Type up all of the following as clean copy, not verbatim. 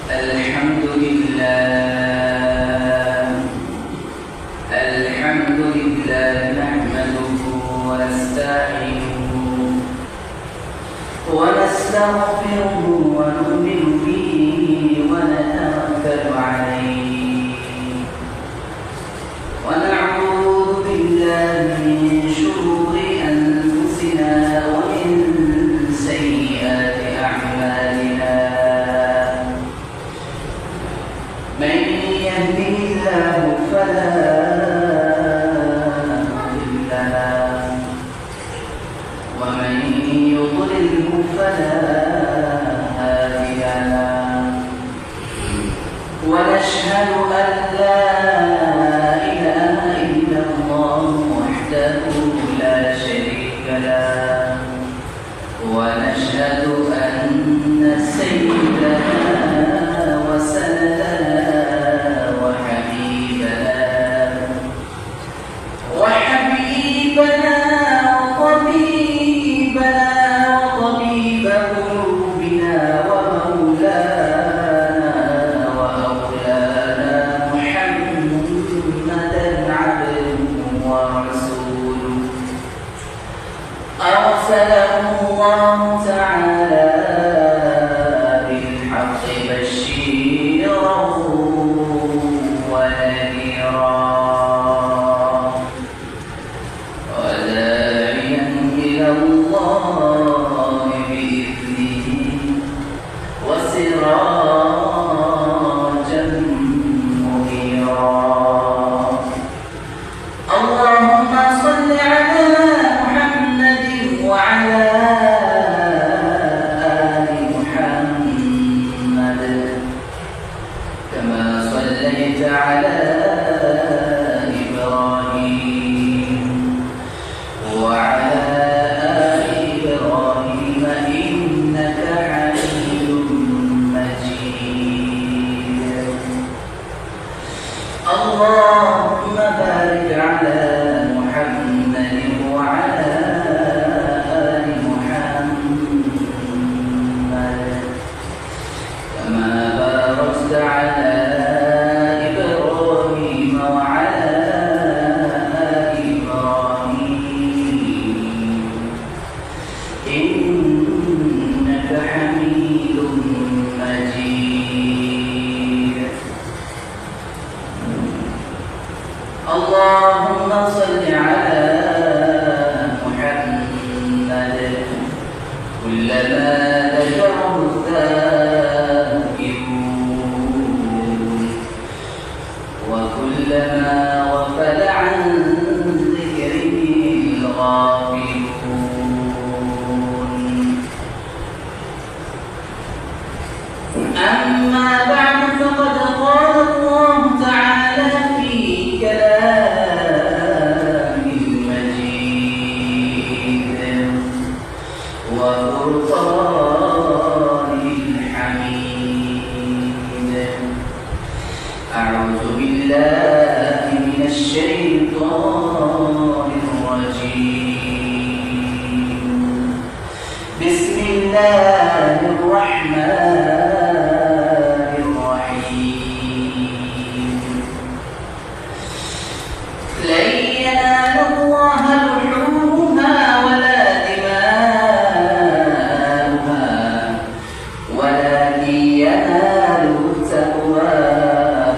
الحمد لله نحمده ونستعينه ونستغفره ونؤمن به ونتوكل عليه ونعوذ بالله من شرور أنفسنا ومن سيئات أعمالنا من يهده الله فلا مضل له ومن يضلله فلا هادي له ونشهد أن لا إله إلا الله وحده لا شريك له ونشهد أن سيدنا وسندنا وحبيبنا وطبيب قلوبنا ومولانا محمدا عبده ورسوله أرسله الله تعالى بالحق بشيرا ونذيرا الله بإذنه وسراجا منيرا اللهم صل على محمد وعلى آل محمد كما صليت على إبراهيم وعلى اللهم بارك على محمد وعلى آل محمد كما باركت على إبراهيم وعلى آل إبراهيم إنك حميد مجيد اللهم صل على محمد كلما ذكره الذاكرون وكلما غفل عن ذكره الغافلون أما بعد فقد قال الله تعالى في كلام المجيد وفرقان الحميد أعوذ بالله من الشيطان الرجيم بسم الله الرحمن لن ينال الله لحومها ولا دماؤها ولكن يناله التقوى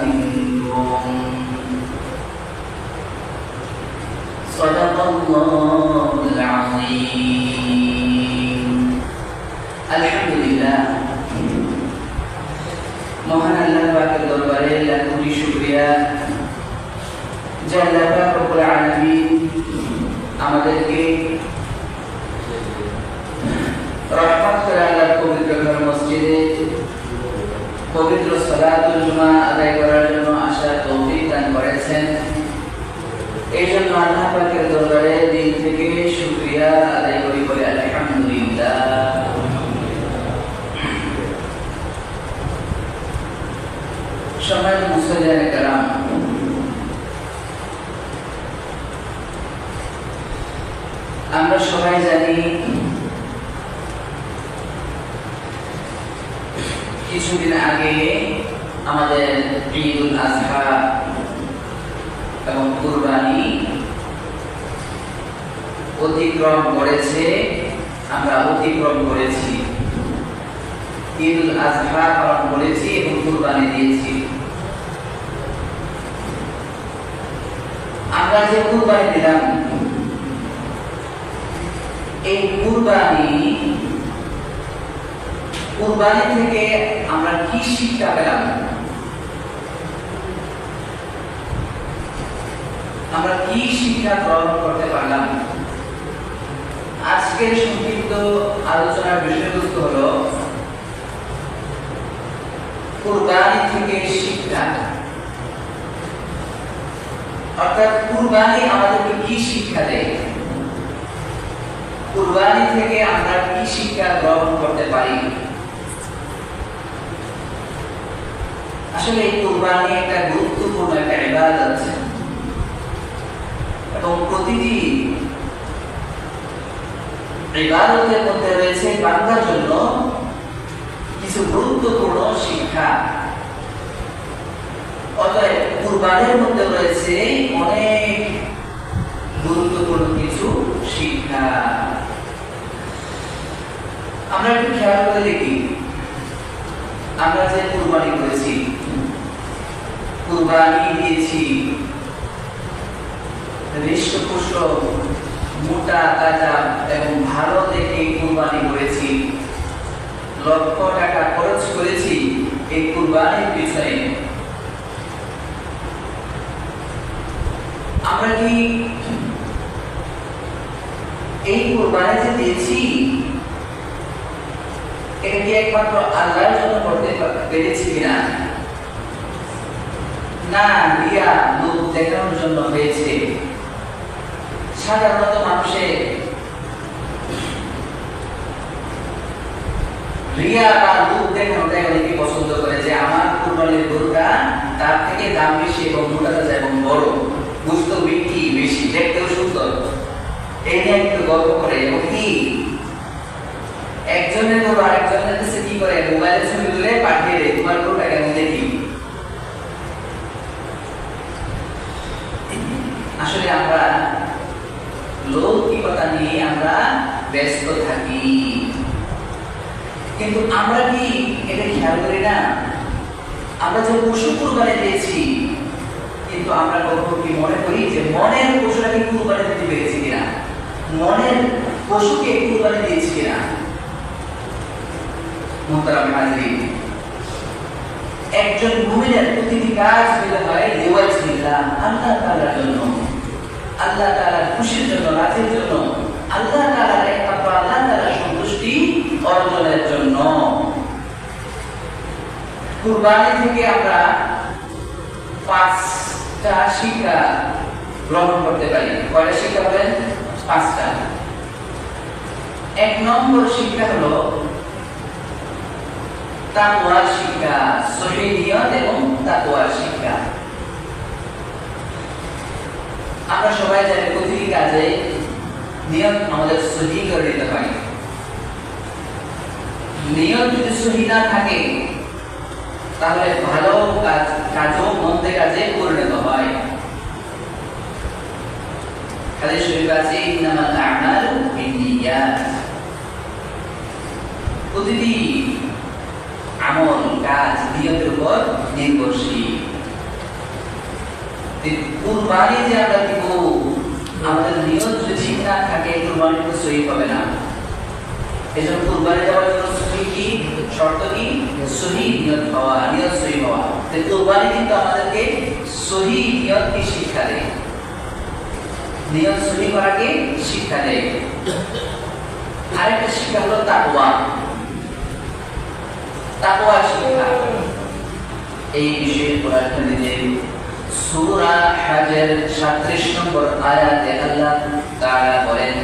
منكم صدق الله العظيم الحمد لله মহান আল্লাহ পাকের দরবারে লাখ কোটি শুকরিয়া যে আল্লাহ পাক রব্বুল আলামিন আমাদেরকে রহমত করে আল্লাহর পবিত্র ঘর মসজিদে পবিত্র সালাতুল জুমা আদায় করার জন্য আসার তৌফিক দান করেছেন। এই জন্য আল্লাহ পাকের দরবারে দিল থেকে শুকরিয়া আদায় করি বলে আলহামদুলিল্লাহ। সম্মানিত মুসলিম کرام, আমরা সবাই জানি কিছুদিন আগে আমাদের ঈদুল আজহা এবং কুরবানি অতিক্রম করেছে, আমরা অতিক্রম করেছি। ঈদুল আজহা পালন করেছি এবং কুরবানি দিয়েছি। আমরা যে কুরবানি দিলাম, এই কুরবানি থেকে আমরা কি শিক্ষা পেলাম, আমরা কি শিক্ষা গ্রহণ করতে পারলাম? আজকের সংক্ষিপ্ত আলোচনার বিষয়বস্তু হলো কুরবানি থেকে শিক্ষা, অর্থাৎ কুরবানি আমাদেরকে কি শিক্ষা দেয়, কুরবানি থেকে আমরা কি শিক্ষা গ্রহণ করতে পারি। আসলে কুরবানি একটা গুরুত্বপূর্ণ একটা ইবাদত এবং প্রতিটি ইবাদতের মধ্যে রয়েছে বান্দার জন্য কিছু গুরুত্বপূর্ণ শিক্ষা। অতএব কুরবানির মধ্যে রয়েছে অনেক গুরুত্বপূর্ণ কিছু শিক্ষা। আমরা একটু খেয়াল করে দেখি, আমরা যে কুরবানি করেছি, কুরবানি দিয়েছি, হৃষ্টপুষ্ট মোটা তাজা এবং ভালো দেখে কুরবানি করেছি, লক্ষ টাকা খরচ করেছি এই কুরবানির পিছনে। আমরা কি এই কুরবানি যে দিয়েছি এটা কি একমাত্র আল্লাহর জন্য করতে পেরেছি কিনা? না, রিয়া লোক দেখানোর জন্য হয়েছে। সাধারণত মানুষের রিয়া বা লোক দেখানোটাই অনেকে পছন্দ করে, যে আমার কুরবানির গরুটা তার থেকে দাম বেশি এবং মোটা তাজা এবং বড়, গোশত বিক্রি বেশি, দেখতেও সুন্দর, এই নিয়ে একটু গল্প করে। এবং কি একজনের গরু আরেকজনের কাছে কি করে, মোবাইলে ছবি তুলে পাঠিয়ে দেয়, তোমার গরুটা কেমন দেখি। আসলে আমরা লৌকিকতা নিয়ে আমরা ব্যস্ত থাকি, কিন্তু আমরা কি এটা খেয়াল করি না? আমরা যে পশু কুরবানি দিয়েছি, কিন্তু আমরা কখনো কি মনে করি যে মনের পশুটাকে কুরবানি দিতে পেরেছি কিনা, মনের পশুকে কুরবানি দিয়েছি কিনা? মুহতারাম হাজিরিন, একজন মুমিনের প্রতিটি কাজ হতে হয় লিওয়াজহিল্লাহ, আল্লাহ তাআলার জন্য, আল্লাহ তাআলার খুশির জন্য, রাজির জন্য, আল্লাহ তাআলার একমাত্র আল্লাহ তাআলার সন্তুষ্টি অর্জনের জন্য। কুরবানি থেকে আমরা 5টা শিক্ষা গ্রহণ করতে পারি। কয়টা শিক্ষা বলেন? 5টা। 1 নম্বর শিক্ষা হলো তাকওয়ার শিক্ষা, সহিহ নিয়ত এবং তাকওয়ার শিক্ষা। আমরা সবাই জানি প্রতিটি কাজে নিয়ত আমাদের সহিহ করে নিতে হয়। নিয়ত যদি সহিহ না থাকে তাহলে ভালো কাজও মন্দের কাজে পরিণত হয়। হাদিস শরীফে আছে ইন্নামাল আ'মালু বিন্নিয়াত, প্রতিটি আমল কাজ নিয়তের উপর নির্ভরশীল। কুরবানি যে আমরা দিব, আমাদের নিয়ত যদি ঠিক না থাকে কুরবানি তো সহিহ হবে না। এজন্য কুরবানি দেওয়ার জন্য সহিহ কি শর্ত, কি সহিহ নিয়ত হওয়া, নিয়ত সহিহ হওয়া। তাই কুরবানি কিন্তু আমাদেরকে সহিহ নিয়তকে শিক্ষা দেয়, নিয়ত সহিহ করাকে শিক্ষা দেয়। আরেকটা শিক্ষা হলো তাকওয়া, তাকওয়া শিক্ষা। এই বিষয়ে কোরআন কারীমে সূরা হজের 37 নম্বর আয়াতে আল্লাহ তাআলা বলেন,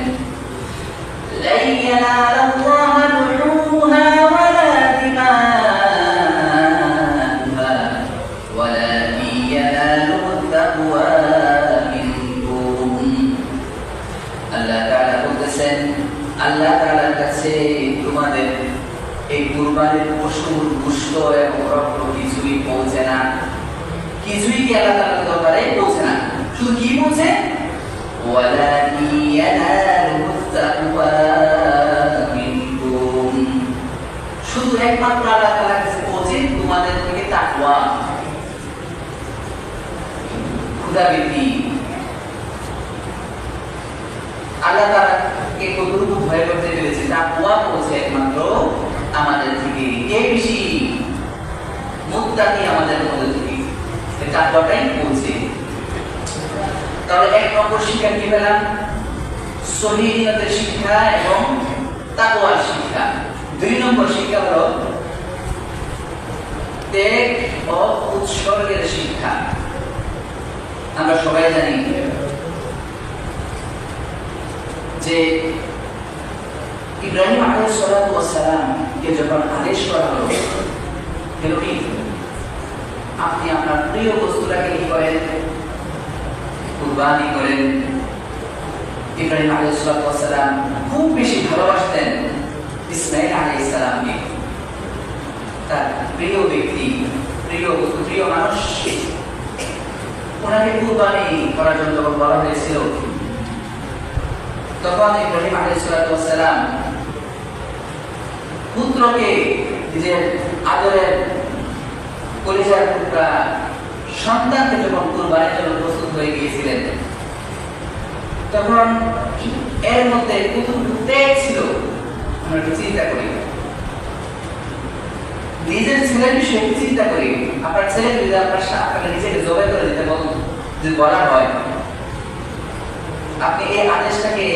লা ইয়ানালাল্লাহু লুহুমুহা ওয়ালা দিমাউহা ওয়ালাকিন ইয়ানালুহু তাকওয়া মিনকুম। আল্লাহ তাআলা বলতেছেন, আল্লাহ তাআলার কাছে তোমাদের এই কুরবানির পশুর গোশত গোশত এবং রক্ত কিছুই পৌঁছে না, কিছুই কি আল্লাহ তাআলার দরবারে পৌঁছে না। শুধু কি পৌঁছে, ওয়ালাকি ইয়ানালুহু তাকওয়া মিনকুম, শুধু একমাত্র আল্লাহ তাআলার কাছে পৌঁছে তোমাদের থেকে তাকওয়া, খুদাবীতি। আল্লাহ তাআলাকে কতটুকু ভয় করতে পেরেছি, তাকওয়া পৌঁছে একমাত্র আমাদের থেকে। কে বেশি মুত্তাকি আমাদের মধ্যে থেকে, তাকওয়াটাই পৌঁছে। তাহলে এক নম্বর শিক্ষা কি পেলাম, সহিহীনতার শিক্ষা এবং তাকওয়ার শিক্ষা। দুই নম্বর শিক্ষা হলো ত্যাগ ও উৎসর্গের শিক্ষা। আমরা সবাই জানি যে ইব্রাহিম আলাইহিস সালাতু ওয়াস সালাম কে যখন আদেশ করা হলো, কি আপনি আপনার প্রিয় বস্তুটাকে কি করেন, কুরবানি করেন। ইব্রাহিম আলাইহিস সালাতু ওয়াস সালাম খুব বেশি ভালোবাসতেন ইসমাঈল আলাইহিস সালামকে, তার প্রিয় ব্যক্তি, প্রিয় বস্তু, প্রিয় মানুষ। ওনাকে কুরবানি করার জন্য যখন বলা হয়েছিল, তখন ইব্রাহিম আলাইহিস সালাতু ওয়াস সালাম পুত্রকে, নিজের আদরের কলিজার টুকরা সন্তানকে যখন কুরবানির জন্য প্রস্তুত হয়ে গিয়েছিলেন, তখন এর মধ্যে কতটুকু ত্যাগ ছিল আমরা একটু চিন্তা করি। নিজের ছেলের বিষয়ে একটু চিন্তা করি। আপনার ছেলে যদি আপনাকে নিজেকে জবাই করে দিতে যদি বলা হয়, আপনি এই আদেশটাকে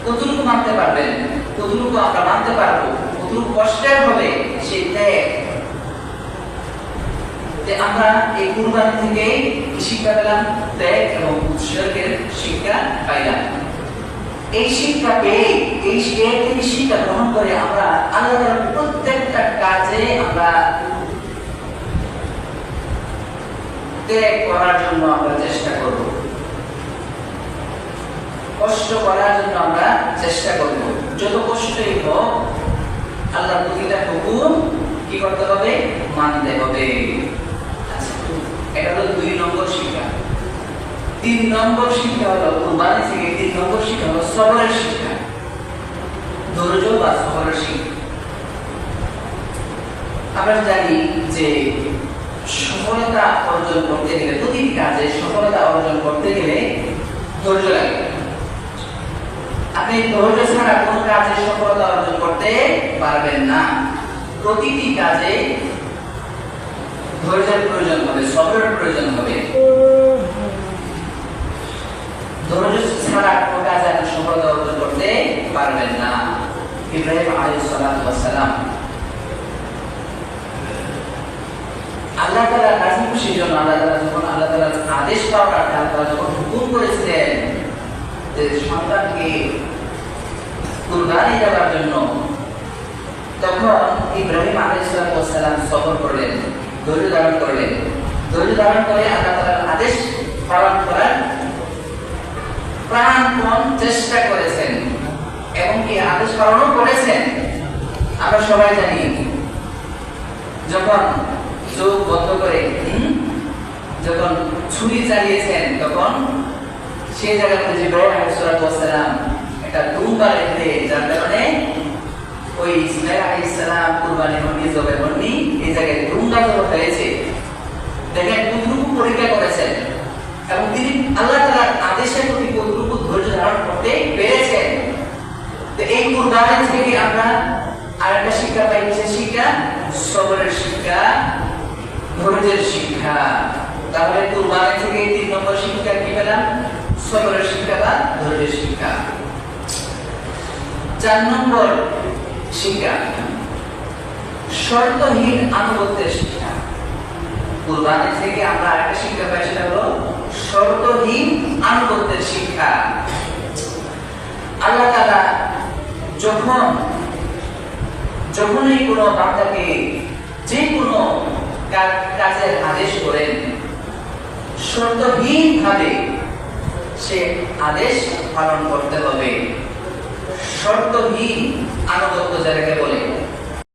কতটুকু মানতে পারবেন, কতটুকু আমরা মানতে পারবো, কতটুকু কষ্টের হবে সেই ত্যাগ। আমরা এই কুরবানি থেকে শিক্ষা পেলাম, ত্যাগ এবং উৎসর্গের শিক্ষা পাইলাম। এই শিক্ষা পেয়ে, এই থেকে শিক্ষা গ্রহণ করে আমরা আল্লাহর প্রত্যেকটা কাজে আমরা ত্যাগ করার জন্য আমরা চেষ্টা করব, কষ্ট করার জন্য আমরা চেষ্টা করব। যত কষ্টই হোক আল্লাহর প্রতিটা হুকুম কি করতে হবে, মানতে হবে। এটা হলো 2 নম্বর শিক্ষা। 3 নম্বর শিক্ষা হলো কুরবানি থেকে 3 নম্বর শিক্ষা হলো সবরের শিক্ষা, ধৈর্য বা সবরের শিক্ষা। আমরা জানি যে সফলতা অর্জন করতে গেলে, প্রতিটি কাজে সফলতা অর্জন করতে গেলে ধৈর্য লাগে। আপনি ধৈর্য ছাড়া কোন কাজে সফলতা অর্জন করতে পারবেন না। প্রতিটি কাজে ধৈর্যের প্রয়োজন হবে, সবরের প্রয়োজন হবে। ধৈর্য ছাড়া কোন কাজে আপনি সফলতা অর্জন করতে পারবেন না। ইব্রাহিম আলাইহিস সালাতু ওয়াস সালাম আল্লাহ তাআলার রাজি খুশির জন্য, আল্লাহ তাআলার আদেশ পাওয়ার আল্লাহ তাআলা যখন হুকুম করেছিলেন যে সন্তানকে কুরবানি দেওয়ার জন্য, তখন ইব্রাহিম আলাইহিস সালাতু ওয়াস সালাম সবর করলেন, ধৈর্য ধারণ করলেন। ধৈর্য ধারণ করে আল্লাহ তাআলার আদেশ পালন করার প্রাণপণ চেষ্টা করেছেন এবং কি আদেশ পালনও করেছেন। আমরা সবাই জানি যখন চোখ বন্ধ করে যখন ছুরি চালিয়েছেন, তখন সেই জায়গাতে জিবরাইল আলাইহিস সালাম একটা দুম্বা রেখে, যার কারণে ওই ইসমাঈল আলাইহিস সালাম কুরবানি হননি, জবে হননি, এই জায়গায় দুম্বা জব হয়েছে। দেখেন কতটুকু পরীক্ষা করেছেন এবং তিনি আল্লাহ তাআলার আদেশের প্রতি কতটুকু ধৈর্য ধারণ করতে পেরেছেন। তো এই কুরবানি থেকে আমরা আরেকটা শিক্ষা পাই, শিক্ষা সবরের শিক্ষা, ধৈর্যের শিক্ষা। তাহলে কুরবানি থেকে 3 নম্বর শিক্ষা কি পেলাম, সবরের শিক্ষা বা ধৈর্যের শিক্ষা। 4 নম্বর শিক্ষা শর্তহীন আনুগত্যের শিক্ষা। কুরবানি থেকে আমরা আরেকটা শিক্ষা পাই, সেটা হলো শর্তহীন আনুগত্যের শিক্ষা। আল্লাহ তাআলা যখনই কোনো বান্দাকে যে কোনো কাজের আদেশ করেন, শর্তহীন ভাবে সে আদেশ পালন করতে হবে। শর্তহীন আনুগত্য যাকে বলে,